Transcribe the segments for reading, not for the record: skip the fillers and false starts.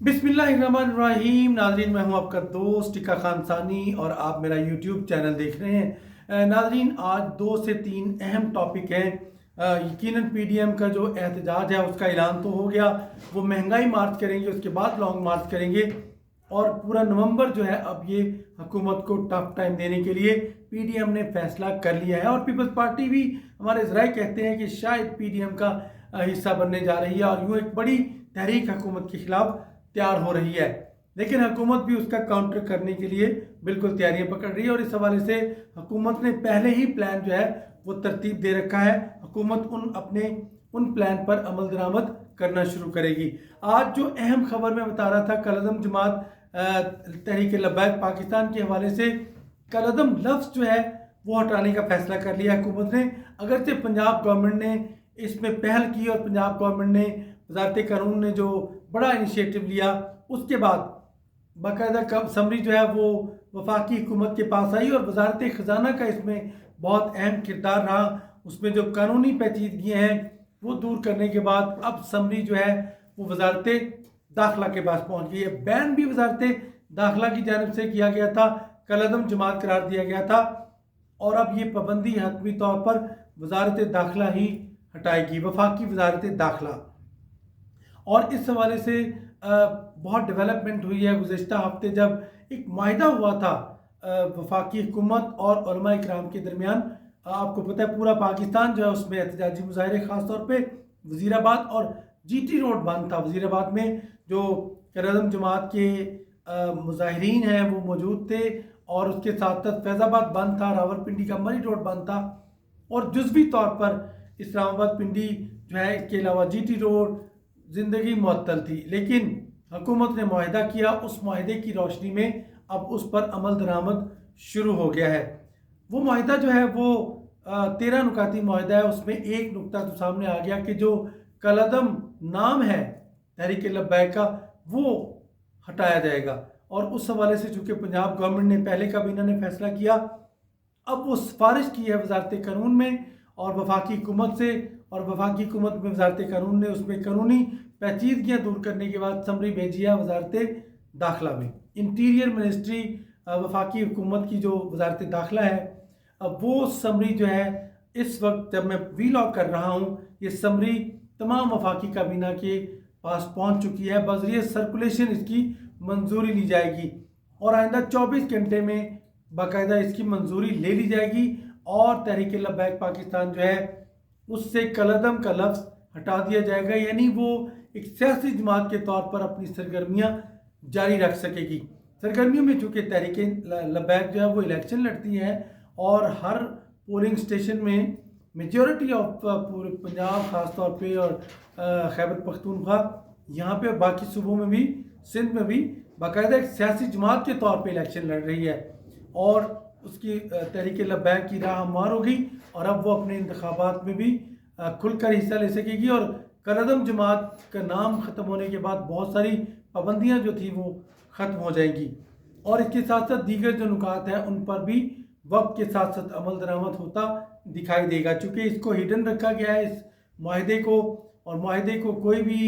बिस्मिल्लाहिर्रहमानिर्रहीम। नाजरीन, मैं हूं आपका दोस्त टिका खान सानी और आप मेरा यूट्यूब चैनल देख रहे हैं। नाजरीन, आज 2 से 3 अहम टॉपिक हैं। यकीनन पीडीएम का जो एहतजाज है उसका ऐलान तो हो गया, वो महंगाई मार्च करेंगे, उसके बाद लॉन्ग मार्च करेंगे और पूरा नवंबर जो है अब ये हुकूमत को टफ टाइम देने के लिए पीडीएम ने फैसला कर लिया है। और पीपल्स पार्टी भी हमारे ज़राए कहते हैं कि शायद पीडीएम का हिस्सा बनने जा रही है और यूँ एक बड़ी तहरीक हुकूमत के खिलाफ तैयार हो रही है। लेकिन हुकूमत भी उसका काउंटर करने के लिए बिल्कुल तैयारियां पकड़ रही है और इस हवाले से हुकूमत ने पहले ही प्लान जो है वो तरतीब दे रखा है। हुकूमत उन प्लान पर अमल दरामद करना शुरू करेगी। आज जो अहम खबर मैं बता रहा था, कलअदम जमात तहरीक लब्बैक पाकिस्तान के हवाले से कलअदम लफ्ज़ जो है वो हटाने का फैसला कर लिया हुकूमत ने। अगरचे पंजाब गवर्नमेंट ने इसमें पहल की और पंजाब गवर्नमेंट ने वजारत कानून ने जो बड़ा इनिशिएटिव लिया, उसके बाद बाकायदा समरी जो है वो वफाकी हुकूमत के पास आई और वजारत ख़जाना का इसमें बहुत अहम किरदार रहा। उसमें जो कानूनी पेचीदगियाँ हैं वो दूर करने के बाद अब समरी जो है वो वजारत दाखिला के पास पहुँच गई है। बैन भी वजारत दाखिला की जानिब से किया गया था, कलअदम जमात करार दिया गया था और अब ये पाबंदी हतमी तौर पर वजारत दाखिला ही हटाएगी, वफाकी वजारत दाखिला। और इस हवाले से बहुत डेवलपमेंट हुई है। गुज़श्ता हफ्ते जब एक माहिदा हुआ था वफाकी हुकूमत और उलमा इकराम के दरमियान, आपको पता है पूरा पाकिस्तान जो है उसमें एहतजाजी मुजाहरे ख़ास तौर पे वज़ीराबाद और जीटी रोड बंद था। वज़ीराबाद में जो कलअदम जमात के मुजाहिरीन हैं वो मौजूद थे और उसके साथ साथ फैज़ाबाद बंद था, रावलपिंडी का मरी रोड बंद था और जुज़वी तौर पर इस्लामाबाद पिंडी जो है, इसके अलावा जीटी रोड ज़िंदगी मुअत्तल थी। लेकिन हुकूमत ने मुआहिदा किया, उस मुआहिदे की रोशनी में अब उस पर अमल दरामद शुरू हो गया है। वो मुआहिदा जो है वो 13 नुकाती मुआहिदा है। उसमें एक नुकता तो सामने आ गया कि जो कलअदम नाम है तहरीक लब्बैक का वो हटाया जाएगा और उस हवाले से चूँकि पंजाब गवर्नमेंट ने पहले का भी इन्होंने फैसला किया, अब वो सिफारिश की है वजारत कानून में और वफाकी हुकूमत से, और वफाकी हुकूमत में वजारत कानून ने उसमें कानूनी पेचीदगियाँ दूर करने के बाद समरी भेजी है वजारत दाखिला में। इंटीरियर मिनिस्ट्री वफाकी हुकूमत की जो वजारत दाखिला है, अब वो समरी जो है इस वक्त जब मैं वीलॉग कर रहा हूँ, ये समरी तमाम वफाकी काबीना के पास पहुँच चुकी है। बज़रिए सर्कुलेशन इसकी मंजूरी ली जाएगी और आइंदा 24 घंटे में बाकायदा इसकी मंजूरी ले ली जाएगी और तहरीक लब्बैक पाकिस्तान जो है उससे कलअदम का लफ्ज़ हटा दिया जाएगा, यानी वो एक सियासी जमात के तौर पर अपनी सरगर्मियाँ जारी रख सकेगी। सरगर्मियों में चूँकि तहरीक लब्बैक जो है वो इलेक्शन लड़ती है और हर पोलिंग स्टेशन में मेजॉरिटी ऑफ पूरे पंजाब ख़ास तौर पे और खैबर पख्तूनख्वा, यहाँ पे बाकी सूबों में भी, सिंध में भी बाकायदा एक सियासी जमात के तौर पे इलेक्शन लड़ रही है और उसकी तहरीक लब्बैक की राह हमवार हो गई और अब वो अपने इंतखाबात में भी खुलकर हिस्सा ले सकेगी। और कलअदम जमात का नाम ख़त्म होने के बाद बहुत सारी पाबंदियाँ जो थी वो ख़त्म हो जाएंगी और इसके साथ साथ दीगर जो नुकात हैं उन पर भी वक्त के साथ साथ अमल दरामद होता दिखाई देगा। चूँकि इसको हिडन रखा गया है इस माहिदे को, और माहिदे को कोई भी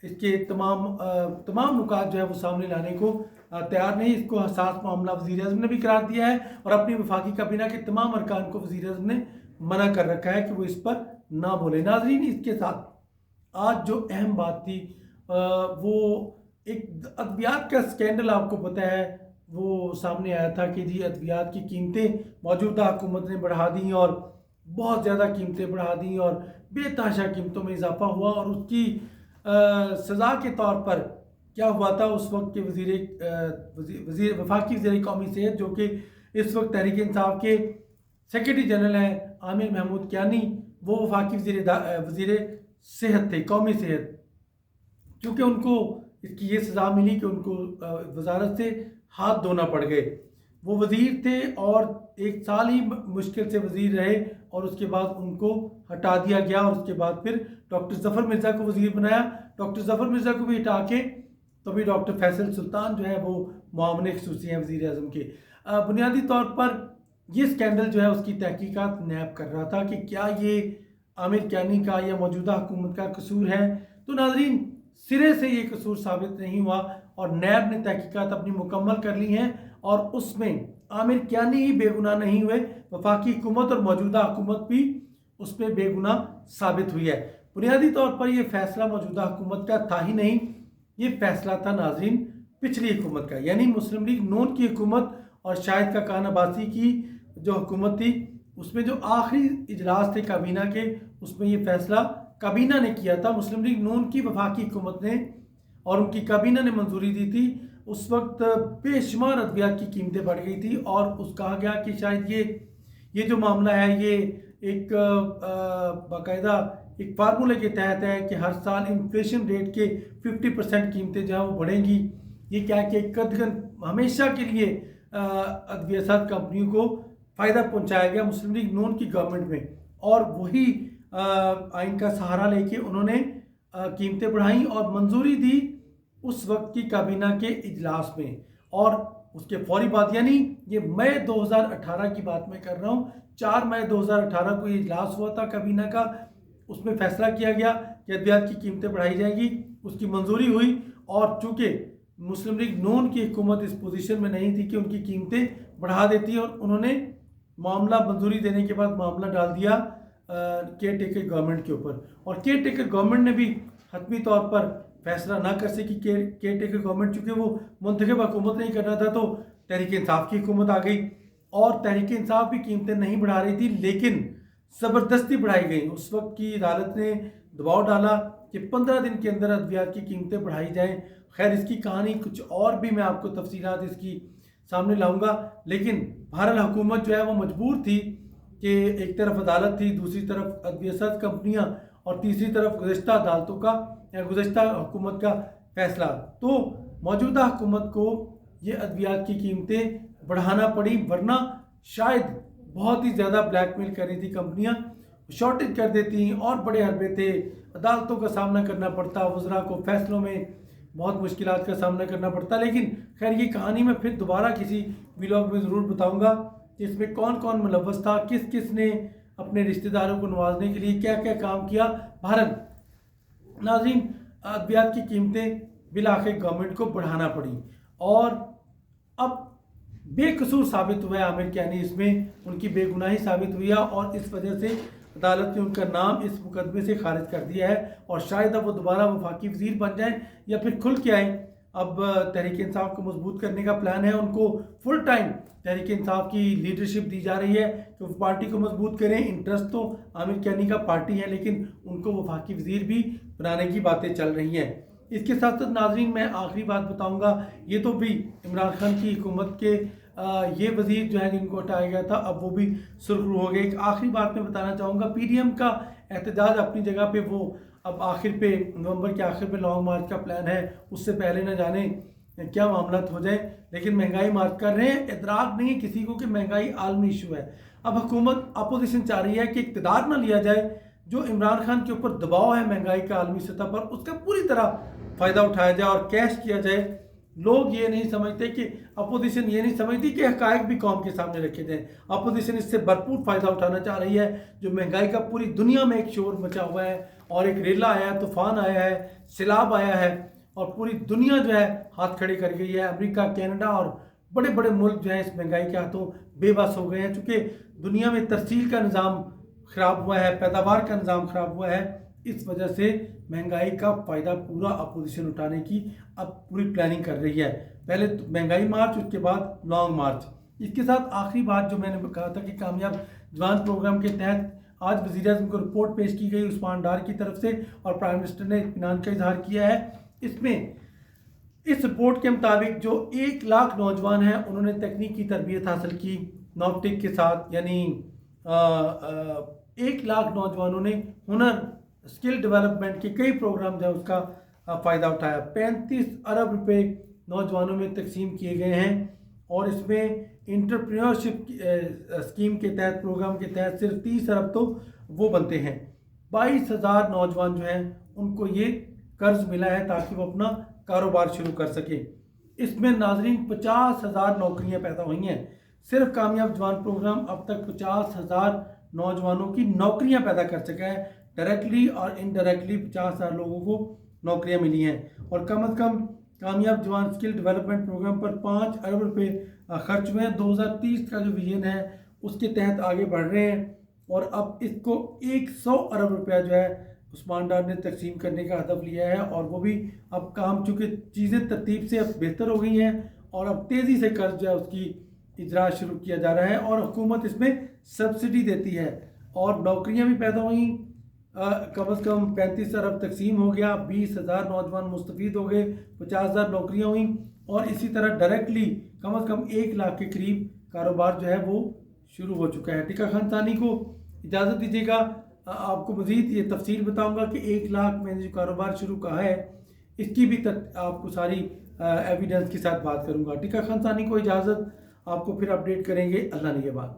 इसके तमाम नुकात जो है वो सामने लाने को तैयार नहीं। इसको हसास मामला वज़ीर-ए-आज़म ने भी करार दिया है और अपनी वफाकी काबीना के तमाम अरकान को वज़ीर-ए-आज़म ने मना कर रखा है कि वो इस पर ना बोले। नाज़रीन, इसके साथ आज जो अहम बात थी वो एक अद्वियात का स्कैंडल, आपको पता है वो सामने आया था कि जी अद्वियात की कीमतें मौजूदा हुकूमत ने बढ़ा दी और बहुत ज़्यादा कीमतें बढ़ा दी और बेतहाशा कीमतों में इजाफा हुआ और उसकी सज़ा के तौर पर क्या हुआ था, उस वक्त के वज़ीर वफाकी वज़ीर कौमी सेहत जो कि इस वक्त तहरीक इंसाफ के सेक्रेटरी जनरल हैं आमिर महमूद कियानी, वो वफाकी वज़ीर सेहत थे, कौमी सेहत। क्योंकि उनको इसकी ये सज़ा मिली कि उनको वजारत से हाथ धोना पड़ गए। वो वज़ीर थे और 1 साल ही मुश्किल से वज़ीर रहे और उसके बाद उनको हटा दिया गया और उसके बाद फिर डॉक्टर ज़फ़र मिर्ज़ा को वज़ीर बनाया। डॉक्टर ज़फ़र मिर्ज़ा को भी हटा के तभी डॉक्टर फैसल सुल्तान जो है वो मुआविन ख़ुसूसी हैं वज़ीर-ए-आज़म के। बुनियादी तौर पर ये स्कैंडल जो है उसकी तहकीकात नैब कर रहा था कि क्या ये आमिर कियानी का या मौजूदा हुकूमत का कसूर है। तो नाज़रीन, सिरे से ये कसूर साबित नहीं हुआ और नैब ने तहकीकात अपनी मुकम्मल कर ली हैं और उसमें आमिर कियानी ही बेगुनाह नहीं हुए, वफाकी हुकूमत और मौजूदा हुकूमत भी उस पर बेगुनाह साबित हुई है। बुनियादी तौर पर यह फैसला मौजूदा हुकूमत का था ही नहीं, ये फैसला था नाज़रीन पिछली हुकूमत का, यानी मुस्लिम लीग नून की हुकूमत और शाहिद खाकान अब्बासी की जो हुकूमत थी उसमें जो आखिरी इजलास थे काबीना के, उसमें ये फैसला काबीना ने किया था। मुस्लिम लीग नून की वफाकी हुकूमत ने और उनकी काबीना ने मंजूरी दी थी। उस वक्त बेशुमार अद्वियात की कीमतें बढ़ गई थी और उस कहा गया कि शायद ये जो मामला है ये एक बाकायदा एक फार्मूले के तहत है कि हर साल इन्फ्लेशन रेट के 50% कीमतें जहाँ वो बढ़ेंगी। ये क्या है कि कदगन हमेशा के लिए अद्वियात कंपनियों को फ़ायदा पहुंचाया गया मुस्लिम लीग नून की गवर्नमेंट में, और वही आइन का सहारा लेके उन्होंने कीमतें बढ़ाई और मंजूरी दी उस वक्त की काबीना के इजलास में। और उसके फौरी बाद, यानी ये मई 2018 की बात मैं कर रहा हूँ, 4 मई 2018 को ये इजलास हुआ था काबीना का, उसमें फैसला किया गया कि अद्वियात की कीमतें बढ़ाई जाएंगी, उसकी मंजूरी हुई। और चूँकि मुस्लिम लीग नून की हुकूमत इस पोजीशन में नहीं थी कि उनकी कीमतें बढ़ा देती, और उन्होंने मामला मंजूरी देने के बाद मामला डाल दिया केयर टेकर गवर्नमेंट के ऊपर। और केयर टेकर गवर्नमेंट ने भी हतमी तौर पर फैसला ना कर सकी। केयर टेकर गवर्नमेंट चूँकि वो मुंतखब हुकूमत नहीं करना था, तो तहरीक इंसाफ की हुकूमत आ गई और तहरीक इंसाफ भी कीमतें नहीं बढ़ा रही थी, लेकिन ज़बरदस्ती बढ़ाई गई। उस वक्त की अदालत ने दबाव डाला कि 15 दिन के अंदर अद्वियात की कीमतें बढ़ाई जाएँ। खैर इसकी कहानी कुछ और भी मैं आपको तफसीलात इसकी सामने लाऊंगा, लेकिन बहरहाल हुकूमत जो है वो मजबूर थी कि एक तरफ अदालत थी, दूसरी तरफ अद्वियात कंपनियां और तीसरी तरफ गुज़श्ता अदालतों का या गुज़श्ता हुकूमत का फैसला। तो मौजूदा हुकूमत को ये अद्वियात की कीमतें बढ़ाना पड़ी, वरना शायद बहुत ही ज़्यादा ब्लैकमेल कर रही थी कंपनियां, शॉर्टेज कर देती और बड़े हरबे थे, अदालतों का सामना करना पड़ता, वज़रा को फैसलों में बहुत मुश्किलात का सामना करना पड़ता। लेकिन खैर ये कहानी मैं फिर दोबारा किसी व्लॉग में ज़रूर बताऊंगा कि इसमें कौन कौन मुलव्वस था, किस किस ने अपने रिश्तेदारों को नवाजने के लिए क्या क्या काम किया। भारत नाज़रीन, अद्वियात की कीमतें बिलाखिर गवर्नमेंट को बढ़ाना पड़ी और अब बेकसूर साबित हुआ है आमिर कियानी, इसमें उनकी बेगुनाही साबित हुई है और इस वजह से अदालत ने उनका नाम इस मुकदमे से खारिज कर दिया है और शायद अब वो दोबारा वफाकी वज़ीर बन जाएं या फिर खुल के आएँ। अब तहरीक इंसाफ को मजबूत करने का प्लान है, उनको फुल टाइम तहरीक इंसाफ की लीडरशिप दी जा रही है कि वो पार्टी को मजबूत करें। इंटरेस्ट तो आमिर कियानी का पार्टी है, लेकिन उनको वफाकी वज़ीर भी बनाने की बातें चल रही हैं। इसके साथ साथ नाज़रीन मैं आखिरी बात बताऊंगा, ये तो भी इमरान खान की हुकूमत के ये वज़ीर जो है जिनको हटाया गया था अब वो भी सुर्खरू हो गए। एक आखिरी बात मैं बताना चाहूँगा, PDM का एहतजाज अपनी जगह पे वो अब आखिर पे नवंबर के आखिर पे लॉन्ग मार्च का प्लान है, उससे पहले न जाने क्या मामला हो जाए, लेकिन महंगाई मार्च कर रहे हैं। इतराक नहीं है किसी को कि महंगाई आलमी इशू है। अब हुकूमत अपोजिशन चाह रही है कि इक़्तिदार ना लिया जाए, जो इमरान खान के ऊपर दबाव है महंगाई का आलमी सतह पर उसका पूरी तरह फ़ायदा उठाया जाए और कैश किया जाए। लोग ये नहीं समझते कि अपोजिशन ये नहीं समझती कि हक़ाइक़ भी कौम के सामने रखे जाएँ। अपोजिशन इससे भरपूर फ़ायदा उठाना चाह रही है। जो महंगाई का पूरी दुनिया में एक शोर मचा हुआ है और एक रेला आया है, तूफ़ान आया है, सैलाब आया है और पूरी दुनिया जो है हाथ खड़े कर गई है। अमेरिका, कनाडा और बड़े बड़े मुल्क जो हैं इस महंगाई के हाथों बेबस हो गए हैं, चूँकि दुनिया में तरसील का निज़ाम ख़राब हुआ है, पैदावार का निज़ाम ख़राब हुआ है। इस वजह से महंगाई का फ़ायदा पूरा अपोजिशन उठाने की अब पूरी प्लानिंग कर रही है। पहले तो महंगाई मार्च, उसके बाद लॉन्ग मार्च। इसके साथ आखिरी बात जो मैंने कहा था कि कामयाब जवान प्रोग्राम के तहत आज वज़ीर-ए-आज़म को रिपोर्ट पेश की गई उस्मान डार की तरफ से और प्राइम मिनिस्टर ने इत्मीनान का इजहार किया है। इसमें इस रिपोर्ट के मुताबिक जो 1 लाख नौजवान हैं उन्होंने तकनीक की तरबियत हासिल की नॉपटिक के साथ, यानी 1 लाख नौजवानों ने हुनर स्किल डेवलपमेंट के कई प्रोग्राम जो है उसका फ़ायदा उठाया। 35 अरब रुपए नौजवानों में तकसीम किए गए हैं और इसमें इंटरप्रेन्योरशिप स्कीम के तहत प्रोग्राम के तहत सिर्फ 30 अरब तो वो बनते हैं। 22,000 नौजवान जो हैं उनको ये कर्ज मिला है ताकि वो अपना कारोबार शुरू कर सके। इसमें नाजरीन 50,000 नौकरियां पैदा हुई हैं। सिर्फ कामयाब जवान प्रोग्राम अब तक 50,000 नौजवानों की नौकरियां पैदा कर सका है। डायरेक्टली और इनडायरेक्टली 50,000 लोगों को नौकरियां मिली हैं और कम अज़ कम कामयाब जवान स्किल डेवलपमेंट प्रोग्राम पर 5 अरब रुपए खर्च हुए हैं। 2030 का जो विजन है उसके तहत आगे बढ़ रहे हैं और अब इसको 100 अरब रुपया जो है उस्मान डार ने तकसीम करने का हदफ लिया है और वो भी अब काम, चूँकि चीज़ें तरतीब से अब बेहतर हो गई हैं और अब तेज़ी से कर्ज जो है उसकी इजरा शुरू किया जा रहा है और हुकूमत इसमें सब्सिडी देती है और नौकरियां भी पैदा हुई। कम अज़ कम 35 अरब तकसीम हो गया, 20,000 नौजवान मुस्तफ़ीद हो गए, 50,000 नौकरियां हुई और इसी तरह डायरेक्टली कम अज़ कम 1 लाख के करीब कारोबार जो है वो शुरू हो चुका है। टिक्का खान सानी को इजाज़त दीजिएगा, आपको मज़ीद ये तफसील बताऊंगा कि 1 लाख मैंने जो कारोबार शुरू कहा है इसकी भी आपको सारी एविडेंस के साथ बात करूंगा। टिक्का खान सानी को इजाज़त, आपको फिर अपडेट करेंगे। अल्लाह निगहबान।